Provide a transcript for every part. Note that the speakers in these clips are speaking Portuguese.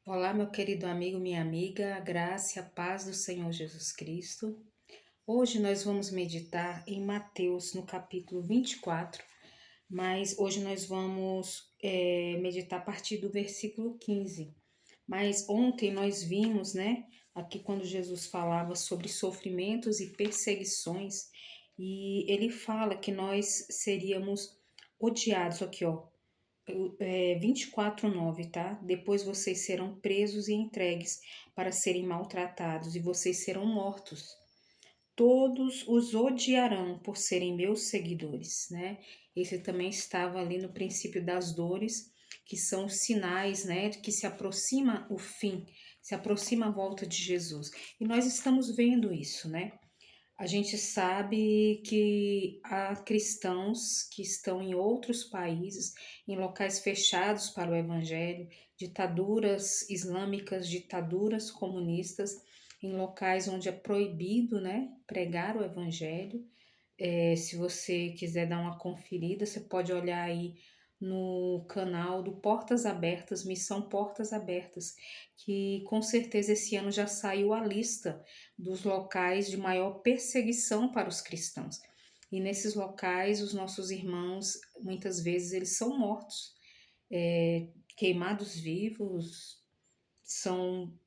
Olá, meu querido amigo, minha amiga, a graça e a paz do Senhor Jesus Cristo. Hoje nós vamos meditar em Mateus, no capítulo 24, mas hoje nós vamos meditar a partir do versículo 15. Mas ontem nós vimos, né, aqui quando Jesus falava sobre sofrimentos e perseguições, e ele fala que nós seríamos odiados, aqui ó, 24:9, tá? Depois vocês serão presos e entregues para serem maltratados, e vocês serão mortos. Todos os odiarão por serem meus seguidores, né? Esse também estava ali no princípio das dores, que são os sinais, né, de que se aproxima o fim, se aproxima a volta de Jesus. E nós estamos vendo isso, né? A gente sabe que há cristãos que estão em outros países, em locais fechados para o evangelho, ditaduras islâmicas, ditaduras comunistas, em locais onde é proibido, né, pregar o evangelho. Se você quiser dar uma conferida, você pode olhar aí no canal do Portas Abertas, Missão Portas Abertas, que com certeza esse ano já saiu a lista dos locais de maior perseguição para os cristãos. E nesses locais, os nossos irmãos, muitas vezes, eles são mortos, queimados vivos, são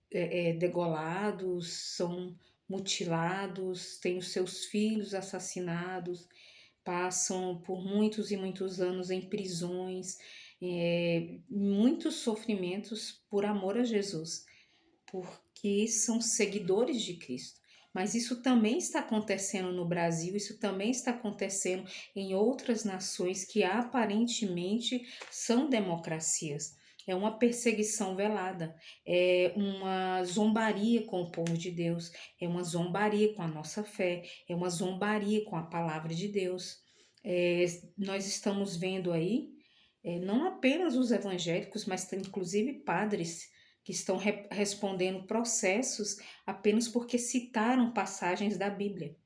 degolados, são mutilados, têm os seus filhos assassinados, passam por muitos e muitos anos em prisões, muitos sofrimentos por amor a Jesus, porque são seguidores de Cristo. Mas isso também está acontecendo no Brasil, isso também está acontecendo em outras nações que aparentemente são democracias. É uma perseguição velada, é uma zombaria com o povo de Deus, é uma zombaria com a nossa fé, é uma zombaria com a palavra de Deus. Nós estamos vendo aí, não apenas os evangélicos, mas inclusive padres que estão respondendo processos apenas porque citaram passagens da Bíblia.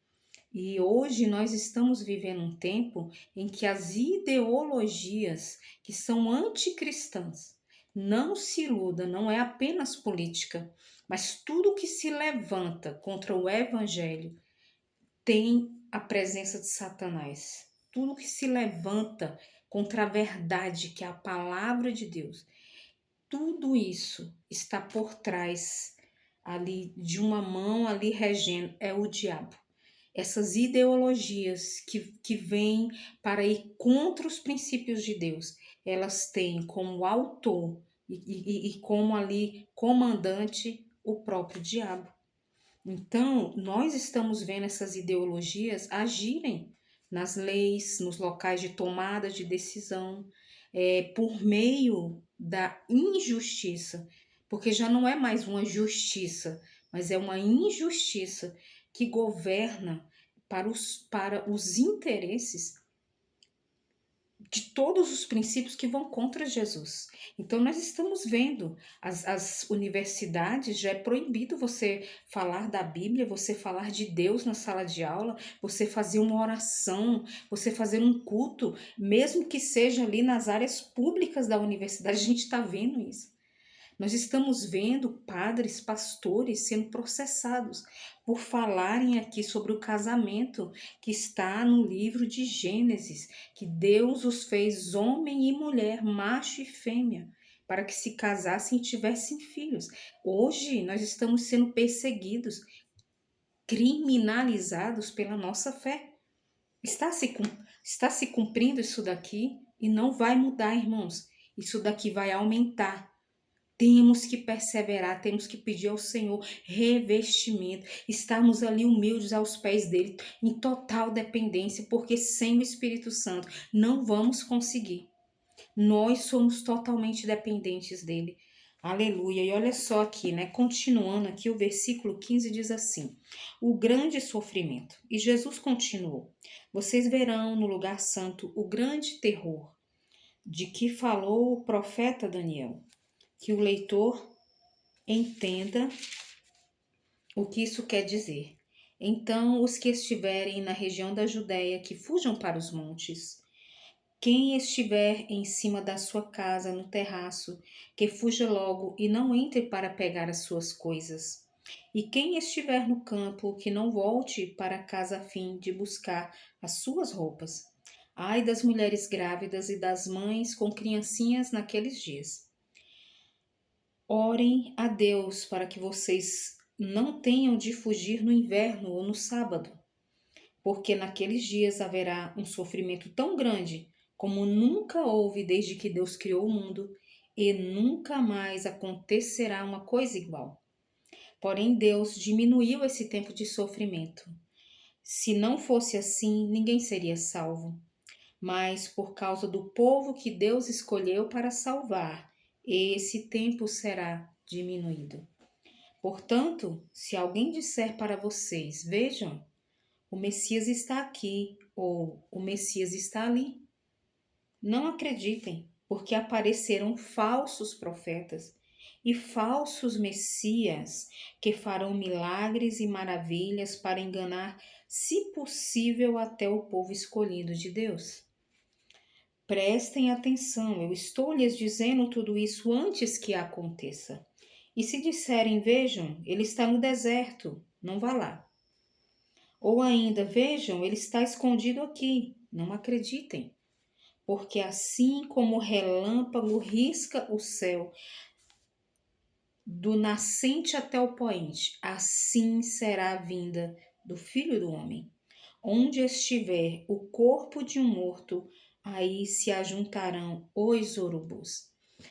E hoje nós estamos vivendo um tempo em que as ideologias que são anticristãs, não se iluda, não é apenas política, mas tudo que se levanta contra o evangelho tem a presença de Satanás. Tudo que se levanta contra a verdade, que é a palavra de Deus, tudo isso está por trás ali de uma mão ali regendo, é o diabo. Essas ideologias que vêm para ir contra os princípios de Deus, elas têm como autor e como ali comandante o próprio diabo. Então, nós estamos vendo essas ideologias agirem nas leis, nos locais de tomada de decisão, por meio da injustiça, porque já não é mais uma justiça, mas é uma injustiça que governa para os interesses de todos os princípios que vão contra Jesus. Então, nós estamos vendo, as universidades, já é proibido você falar da Bíblia, você falar de Deus na sala de aula, você fazer uma oração, você fazer um culto, mesmo que seja ali nas áreas públicas da universidade, a gente está vendo isso. Nós estamos vendo padres, pastores sendo processados por falarem aqui sobre o casamento que está no livro de Gênesis, que Deus os fez homem e mulher, macho e fêmea, para que se casassem e tivessem filhos. Hoje nós estamos sendo perseguidos, criminalizados pela nossa fé. Está se cumprindo isso daqui e não vai mudar, irmãos. Isso daqui vai aumentar. Temos que perseverar, temos que pedir ao Senhor revestimento, estarmos ali humildes aos pés dele, em total dependência, porque sem o Espírito Santo não vamos conseguir. Nós somos totalmente dependentes dele. Aleluia. E olha só aqui, né? Continuando aqui, o versículo 15 diz assim: o grande sofrimento. E Jesus continuou: vocês verão no lugar santo o grande terror de que falou o profeta Daniel. Que o leitor entenda o que isso quer dizer. Então, os que estiverem na região da Judéia, que fujam para os montes. Quem estiver em cima da sua casa, no terraço, que fuja logo e não entre para pegar as suas coisas. E quem estiver no campo, que não volte para casa a fim de buscar as suas roupas. Ai das mulheres grávidas e das mães com criancinhas naqueles dias. Orem a Deus para que vocês não tenham de fugir no inverno ou no sábado, porque naqueles dias haverá um sofrimento tão grande como nunca houve desde que Deus criou o mundo, e nunca mais acontecerá uma coisa igual. Porém, Deus diminuiu esse tempo de sofrimento. Se não fosse assim, ninguém seria salvo. Mas por causa do povo que Deus escolheu para salvar, esse tempo será diminuído. Portanto, se alguém disser para vocês: vejam, o Messias está aqui, ou o Messias está ali, não acreditem, porque aparecerão falsos profetas e falsos messias que farão milagres e maravilhas para enganar, se possível, até o povo escolhido de Deus. Prestem atenção, eu estou lhes dizendo tudo isso antes que aconteça. E se disserem: vejam, ele está no deserto, não vá lá. Ou ainda: vejam, ele está escondido aqui, não acreditem. Porque assim como o relâmpago risca o céu do nascente até o poente, assim será a vinda do Filho do Homem. Onde estiver o corpo de um morto, aí se ajuntarão os urubus.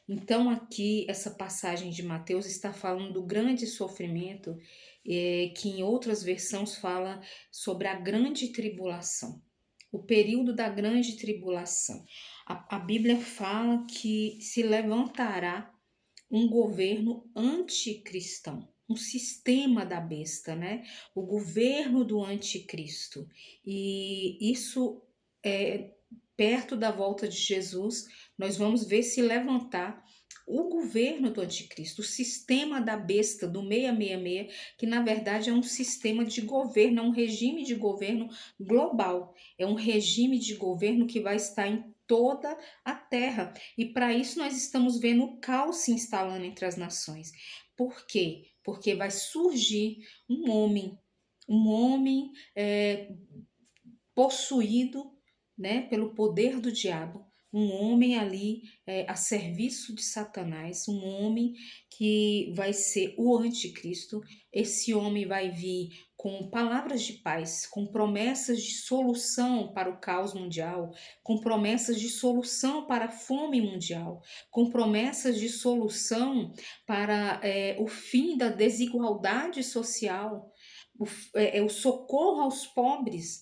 Então aqui essa passagem de Mateus está falando do grande sofrimento, que em outras versões fala sobre a grande tribulação, o período da grande tribulação. A Bíblia fala que se levantará um governo anticristão, um sistema da besta, né? O governo do anticristo. E isso é perto da volta de Jesus, nós vamos ver se levantar o governo do anticristo, o sistema da besta do 666, que na verdade é um sistema de governo, é um regime de governo global, é um regime de governo que vai estar em toda a terra. E para isso nós estamos vendo o caos se instalando entre as nações. Por quê? Porque vai surgir um homem possuído, né, pelo poder do diabo, um homem ali a serviço de Satanás, um homem que vai ser o anticristo. Esse homem vai vir com palavras de paz, com promessas de solução para o caos mundial, com promessas de solução para a fome mundial, com promessas de solução para o fim da desigualdade social, o socorro aos pobres,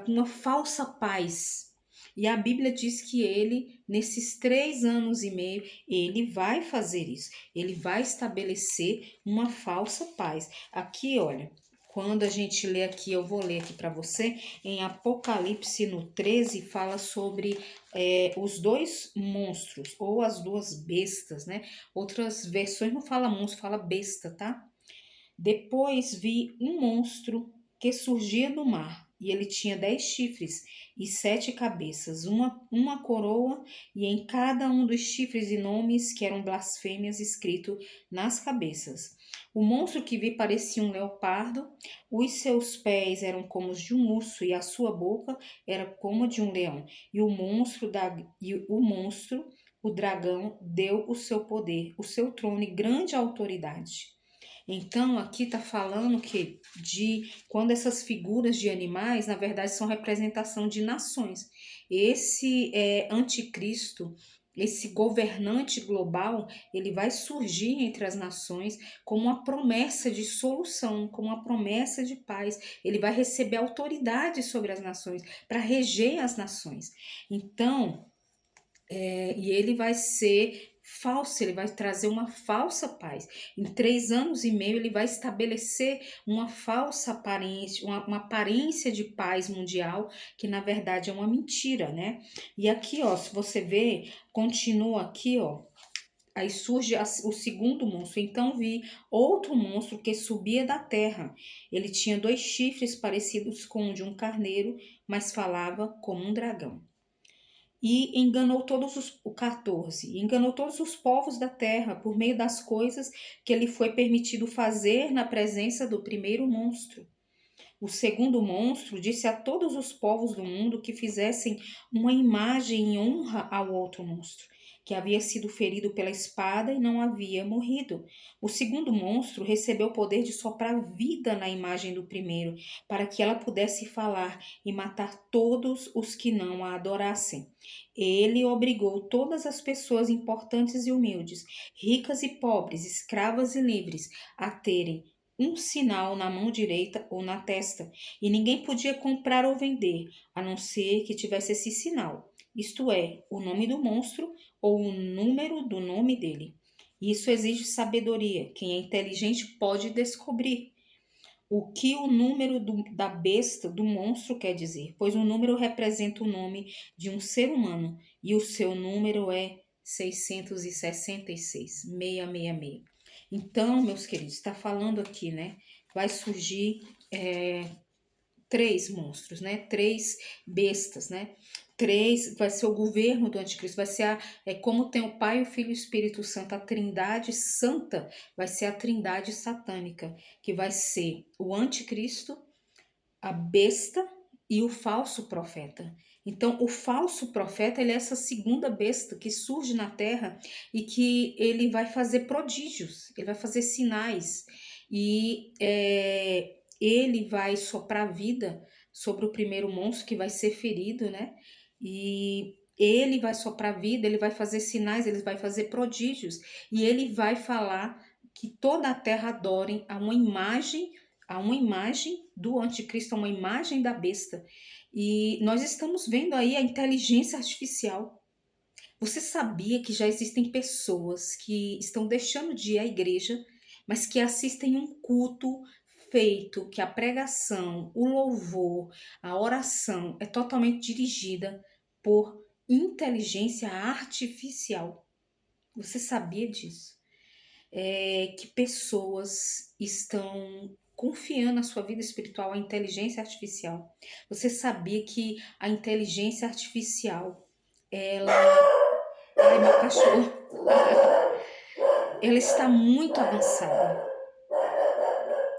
uma falsa paz. E a Bíblia diz que ele, nesses 3 anos e meio, ele vai fazer isso. Ele vai estabelecer uma falsa paz. Aqui, olha, quando a gente lê aqui, eu vou ler aqui para você, em Apocalipse no 13, fala sobre os dois monstros, ou as duas bestas, né? Outras versões não fala monstro, fala besta, tá? Depois vi um monstro que surgia do mar, e ele tinha 10 chifres e 7 cabeças, uma coroa, e em cada um dos chifres e nomes que eram blasfêmias escrito nas cabeças. O monstro que vi parecia um leopardo, os seus pés eram como os de um urso, e a sua boca era como a de um leão. O dragão, deu o seu poder, o seu trono e grande autoridade. Então, aqui está falando que de quando essas figuras de animais, na verdade, são representação de nações. Esse anticristo, esse governante global, ele vai surgir entre as nações como uma promessa de solução, como uma promessa de paz. Ele vai receber autoridade sobre as nações, para reger as nações. Então, e ele vai ser falso, ele vai trazer uma falsa paz. Em 3 anos e meio, ele vai estabelecer uma falsa aparência, uma aparência de paz mundial, que na verdade é uma mentira, né? E aqui, ó, se você ver, continua aqui, ó. Aí surge o segundo monstro. Então vi outro monstro que subia da terra. Ele tinha 2 chifres parecidos com o de um carneiro, mas falava como um dragão. e enganou o 14, enganou todos os povos da terra por meio das coisas que lhe foi permitido fazer na presença do primeiro monstro. O segundo monstro disse a todos os povos do mundo que fizessem uma imagem em honra ao outro monstro, que havia sido ferido pela espada e não havia morrido. O segundo monstro recebeu o poder de soprar vida na imagem do primeiro, para que ela pudesse falar e matar todos os que não a adorassem. Ele obrigou todas as pessoas importantes e humildes, ricas e pobres, escravas e livres, a terem um sinal na mão direita ou na testa, e ninguém podia comprar ou vender, a não ser que tivesse esse sinal, isto é, o nome do monstro ou o número do nome dele. Isso exige sabedoria. Quem é inteligente pode descobrir o que o número da besta, do monstro, quer dizer, pois o número representa o nome de um ser humano e o seu número é 666, 666. Então, meus queridos, está falando aqui, né? Vai surgir três monstros, né? Três bestas, né? Três, vai ser o governo do anticristo, vai ser como tem o Pai, o Filho e o Espírito Santo, a trindade santa vai ser a trindade satânica, que vai ser o anticristo, a besta e o falso profeta. Então, o falso profeta, ele é essa segunda besta que surge na terra e que ele vai fazer prodígios, ele vai fazer sinais e ele vai soprar vida sobre o primeiro monstro que vai ser ferido, né? E ele vai soprar vida, ele vai fazer sinais, ele vai fazer prodígios e ele vai falar que toda a terra adore a uma imagem do anticristo, a uma imagem da besta. E nós estamos vendo aí a inteligência artificial. Você sabia que já existem pessoas que estão deixando de ir à igreja, mas que assistem um culto feito, que a pregação, o louvor, a oração é totalmente dirigida por inteligência artificial? Você sabia disso? Que pessoas estão confiando a sua vida espiritual à inteligência artificial. Você sabia que a inteligência artificial, ela... Ai, meu cachorro. Ela está muito avançada.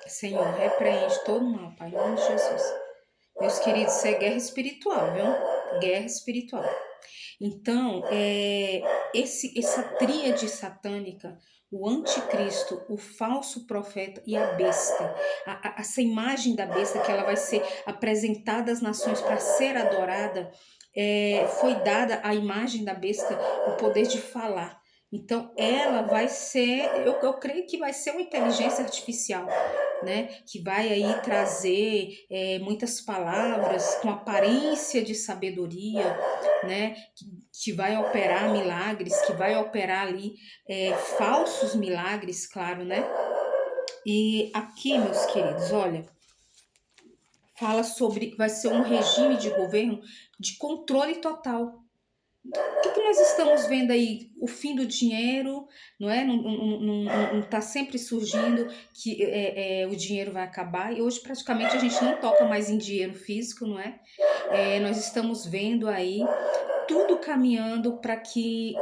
Senhor, repreende todo mal, Pai, em nome de Jesus. Meus queridos, isso é guerra espiritual, viu? Guerra espiritual. Então, essa tríade satânica, o anticristo, o falso profeta e a besta, essa imagem da besta que ela vai ser apresentada às nações para ser adorada, foi dada à imagem da besta o poder de falar. Então, ela vai ser, eu creio que vai ser uma inteligência artificial, né? Que vai aí trazer muitas palavras com aparência de sabedoria, né? Que vai operar milagres, que vai operar ali falsos milagres, claro, né? E aqui, meus queridos, olha, fala sobre que vai ser um regime de governo de controle total. O que nós estamos vendo aí? O fim do dinheiro, não é? Não está sempre surgindo que o dinheiro vai acabar. E hoje praticamente a gente não toca mais em dinheiro físico, não é? Nós estamos vendo aí tudo caminhando para que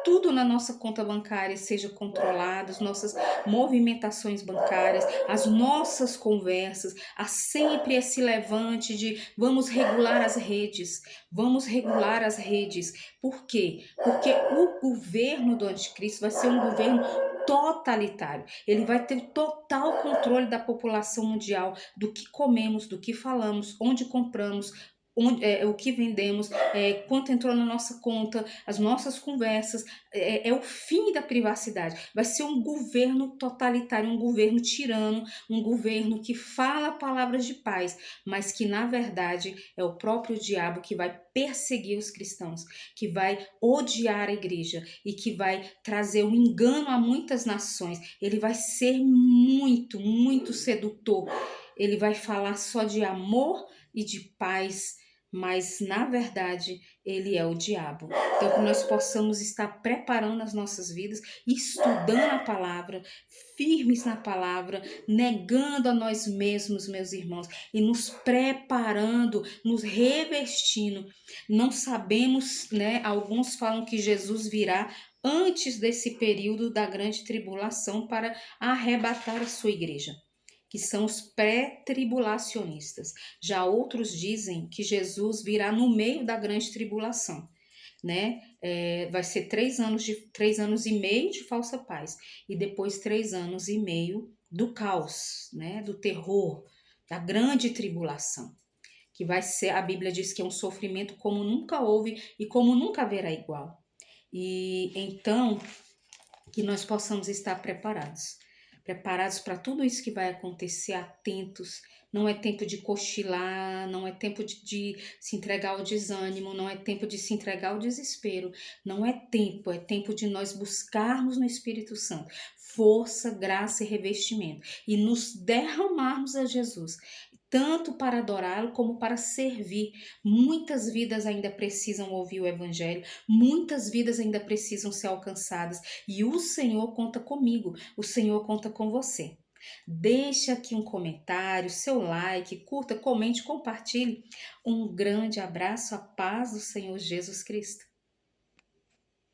tudo na nossa conta bancária seja controlado, as nossas movimentações bancárias, as nossas conversas, há sempre esse levante de vamos regular as redes, vamos regular as redes. Por quê? Porque o governo do anticristo vai ser um governo totalitário. Ele vai ter total controle da população mundial, do que comemos, do que falamos, onde compramos, o que vendemos, quanto entrou na nossa conta, as nossas conversas, é o fim da privacidade. Vai ser um governo totalitário, um governo tirano, um governo que fala palavras de paz, mas que na verdade é o próprio diabo que vai perseguir os cristãos, que vai odiar a igreja e que vai trazer um engano a muitas nações. Ele vai ser muito, muito sedutor. Ele vai falar só de amor e de paz mas na verdade ele é o diabo. Então, que nós possamos estar preparando as nossas vidas, estudando a palavra, firmes na palavra, negando a nós mesmos, meus irmãos, e nos preparando, nos revestindo. Não sabemos, né? Alguns falam que Jesus virá antes desse período da grande tribulação para arrebatar a sua igreja, que são os pré-tribulacionistas. Já outros dizem que Jesus virá no meio da grande tribulação, né? Vai ser 3 anos e meio de falsa paz e depois 3 anos e meio do caos, né? Do terror, da grande tribulação, que vai ser, a Bíblia diz que é um sofrimento como nunca houve e como nunca haverá igual. E então que nós possamos estar preparados para tudo isso que vai acontecer, atentos. Não é tempo de cochilar, não é tempo de se entregar ao desânimo, não é tempo de se entregar ao desespero, não é tempo de nós buscarmos no Espírito Santo força, graça e revestimento e nos derramarmos a Jesus, tanto para adorá-lo como para servir. Muitas vidas ainda precisam ouvir o Evangelho, muitas vidas ainda precisam ser alcançadas e o Senhor conta comigo, o Senhor conta com você. Deixe aqui um comentário, seu like, curta, comente, compartilhe. Um grande abraço, a paz do Senhor Jesus Cristo.